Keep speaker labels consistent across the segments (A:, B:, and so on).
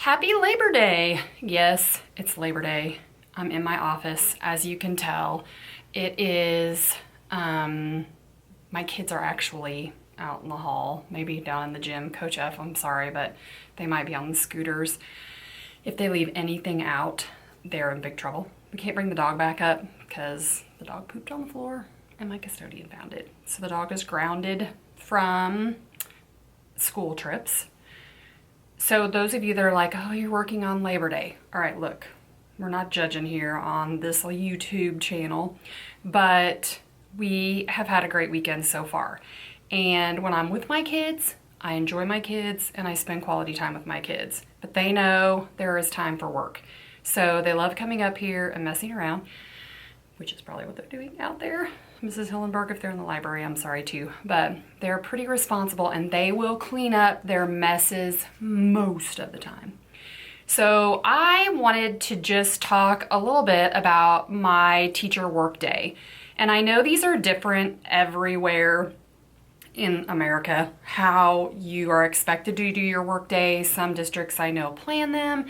A: Happy Labor Day! Yes, it's Labor Day. I'm in my office, as you can tell. It is, my kids are actually out in the hall, maybe down in the gym. Coach F, I'm sorry, but they might be on the scooters. If they leave anything out, they're in big trouble. We can't bring the dog back up because the dog pooped on the floor and my custodian found it. So the dog is grounded from school trips. So those of you that are like, oh, you're working on Labor Day. All right, look, we're not judging here on this YouTube channel, but we have had a great weekend so far. And when I'm with my kids, I enjoy my kids and I spend quality time with my kids. But they know there is time for work. So they love coming up here and messing around, which is probably what they're doing out there. Mrs. Hillenberg, if they're in the library, I'm sorry too. But they're pretty responsible and they will clean up their messes most of the time. So I wanted to just talk a little bit about my teacher workday. And I know these are different everywhere in America, how you are expected to do your workday. Some districts I know plan them.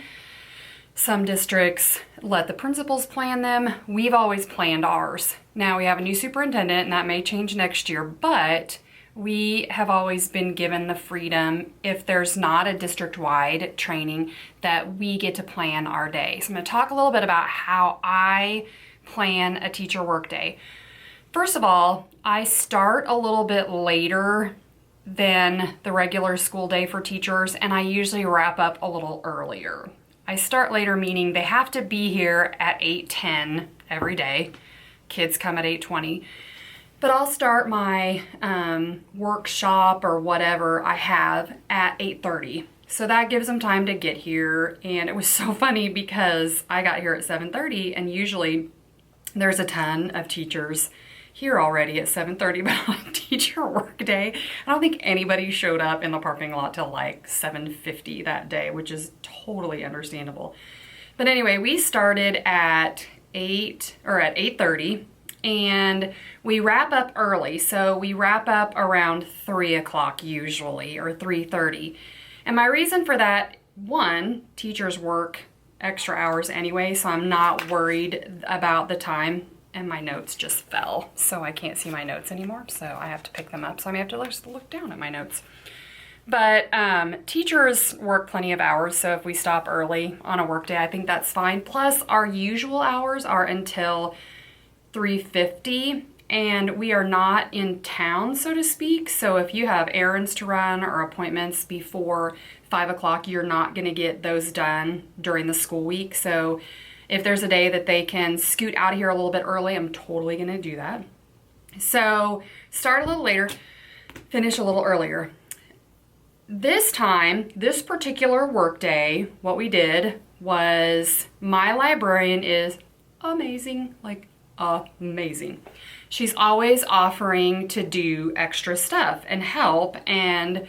A: Some districts let the principals plan them. We've always planned ours. Now we have a new superintendent and that may change next year, but we have always been given the freedom, if there's not a district-wide training, that we get to plan our day. So I'm gonna talk a little bit about how I plan a teacher workday. First of all, I start a little bit later than the regular school day for teachers, and I usually wrap up a little earlier. I start later, meaning they have to be here at 8:10 every day. Kids come at 8:20. But I'll start my workshop or whatever I have at 8:30. So that gives them time to get here. And it was so funny because I got here at 7:30 and usually there's a ton of teachers here already at 7:30, but on teacher work day, I don't think anybody showed up in the parking lot till like 7:50 that day, which is totally understandable. But anyway, we started at 8:30 and we wrap up early. So we wrap up around 3 o'clock usually, or 3:30. And my reason for that, one, teachers work extra hours anyway, so I'm not worried about the time. And my notes just fell, so I can't see my notes anymore, so I have to pick them up. So I may have to just look down at my notes. But teachers work plenty of hours, so if we stop early on a work day, I think that's fine. Plus, our usual hours are until 3:50, and we are not in town, so to speak. So if you have errands to run or appointments before 5 o'clock, you're not gonna get those done during the school week. So if there's a day that they can scoot out of here a little bit early, I'm totally gonna do that. So start a little later, finish a little earlier. This time, this particular work day, what we did was, my librarian is amazing, like amazing. She's always offering to do extra stuff and help, and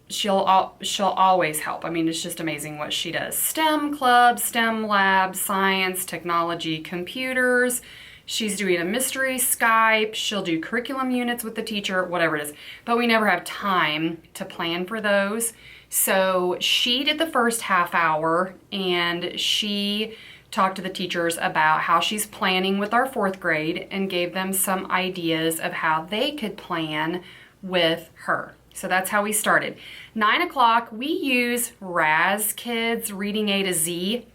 A: she'll always help. I mean, it's just amazing what she does. STEM clubs, STEM labs, science, technology, computers. She's doing a mystery Skype. She'll do curriculum units with the teacher, whatever it is. But we never have time to plan for those. So she did the first half hour and she talked to the teachers about how she's planning with our 4th grade and gave them some ideas of how they could plan with her. So that's how we started. 9 o'clock, we use Raz Kids Reading A to Z,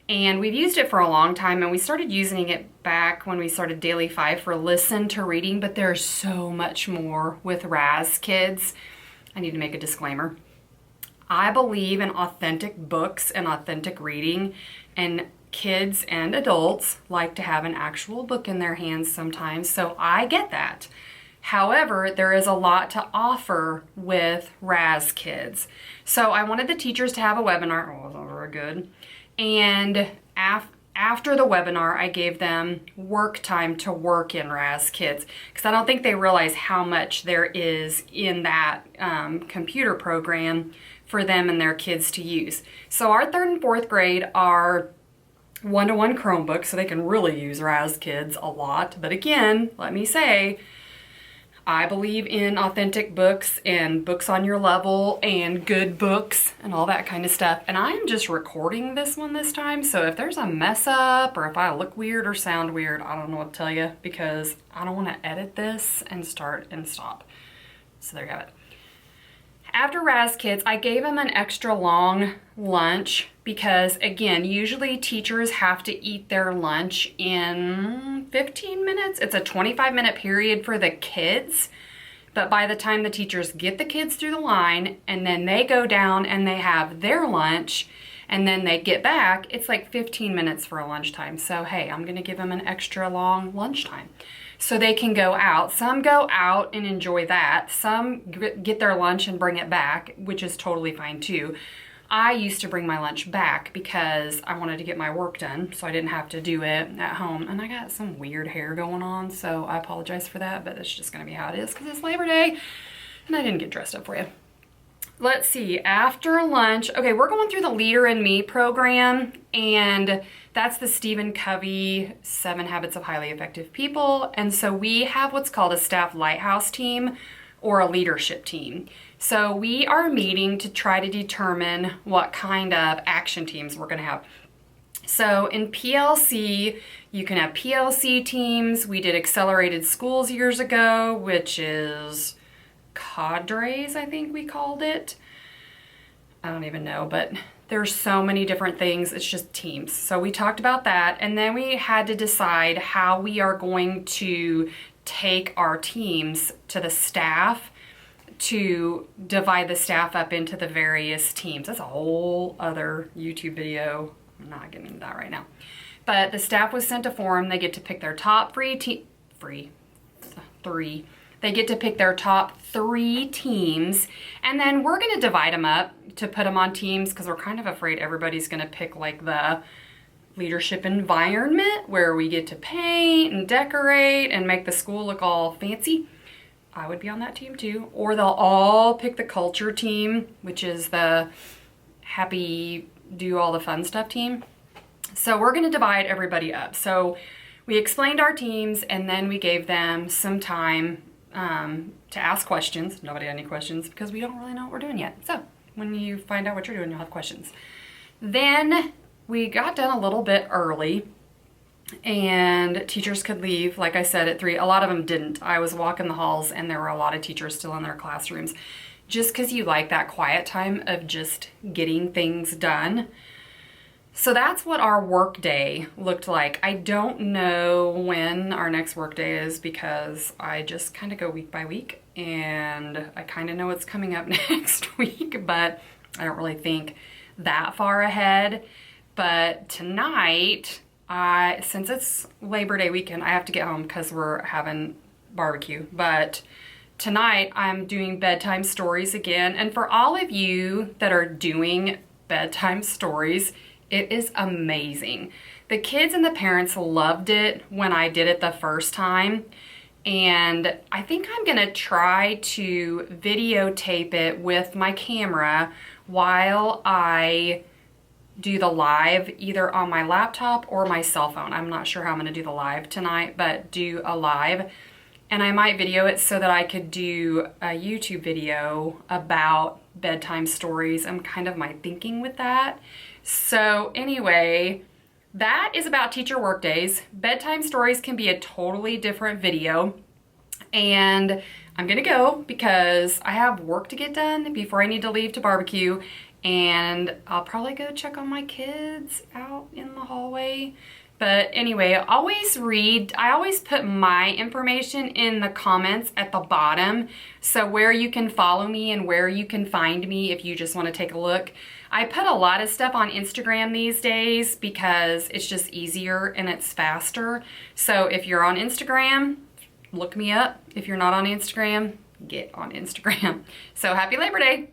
A: and we've used it for a long time, and we started using it back when we started Daily 5 for listen to reading, but there's so much more with Raz Kids. I need to make a disclaimer. I believe in authentic books and authentic reading, and kids and adults like to have an actual book in their hands sometimes, so I get that. However, there is a lot to offer with Raz Kids. So I wanted the teachers to have a webinar. Oh, it wasn't very good. And after the webinar, I gave them work time to work in Raz Kids, because I don't think they realize how much there is in that computer program for them and their kids to use. So our 3rd and 4th grade are one-to-one Chromebooks, so they can really use Raz Kids a lot. But again, let me say, I believe in authentic books and books on your level and good books and all that kind of stuff. And I'm just recording this one this time. So if there's a mess up or if I look weird or sound weird, I don't know what to tell you, because I don't want to edit this and start and stop. So there you have it. After Raz Kids, I gave them an extra long lunch because, again, usually teachers have to eat their lunch in 15 minutes. It's a 25-minute period for the kids, but by the time the teachers get the kids through the line and then they go down and they have their lunch and then they get back, it's like 15 minutes for a lunchtime. So, hey, I'm going to give them an extra long lunchtime so they can go out. Some go out and enjoy that. Some get their lunch and bring it back, which is totally fine too. I used to bring my lunch back because I wanted to get my work done so I didn't have to do it at home. And I got some weird hair going on, so I apologize for that, but it's just gonna be how it is because it's Labor Day and I didn't get dressed up for you. Let's see, after lunch, okay, we're going through the Leader in Me program, and that's the Stephen Covey 7 Habits of Highly Effective People. And so we have what's called a staff lighthouse team or a leadership team. So we are meeting to try to determine what kind of action teams we're gonna have. So in PLC, you can have PLC teams. We did Accelerated Schools years ago, which is cadres, I think we called it. I don't even know, but there's so many different things. It's just teams. So we talked about that, and then we had to decide how we are going to take our teams to the staff to divide the staff up into the various teams. That's a whole other YouTube video. I'm not getting into that right now. But the staff was sent a form. They get to pick their top three. They get to pick their top 3 teams, and then we're gonna divide them up to put them on teams because we're kind of afraid everybody's gonna pick like the leadership environment where we get to paint and decorate and make the school look all fancy. I would be on that team too. Or they'll all pick the culture team, which is the happy, do all the fun stuff team. So we're gonna divide everybody up. So we explained our teams and then we gave them some time to ask questions. Nobody had any questions because we don't really know what we're doing yet. So when you find out what you're doing, you'll have questions. Then we got done a little bit early and teachers could leave, like I said, at 3. A lot of them didn't. I was walking the halls and there were a lot of teachers still in their classrooms just because you like that quiet time of just getting things done. So that's what our work day looked like. I don't know when our next work day is because I just kind of go week by week and I kind of know what's coming up next week, but I don't really think that far ahead. But tonight, since it's Labor Day weekend, I have to get home because we're having barbecue. But tonight I'm doing bedtime stories again. And for all of you that are doing bedtime stories, it is amazing. The kids and the parents loved it when I did it the first time. And I think I'm gonna try to videotape it with my camera while I do the live, either on my laptop or my cell phone. I'm not sure how I'm gonna do the live tonight, but do a live. And I might video it so that I could do a YouTube video about bedtime stories and kind of my thinking with that. So anyway, that is about teacher work days. Bedtime stories can be a totally different video. And I'm gonna go because I have work to get done before I need to leave to barbecue. And I'll probably go check on my kids out in the hallway. But anyway, always read. I always put my information in the comments at the bottom. So where you can follow me and where you can find me if you just want to take a look. I put a lot of stuff on Instagram these days because it's just easier and it's faster. So if you're on Instagram, look me up. If you're not on Instagram, get on Instagram. So happy Labor Day.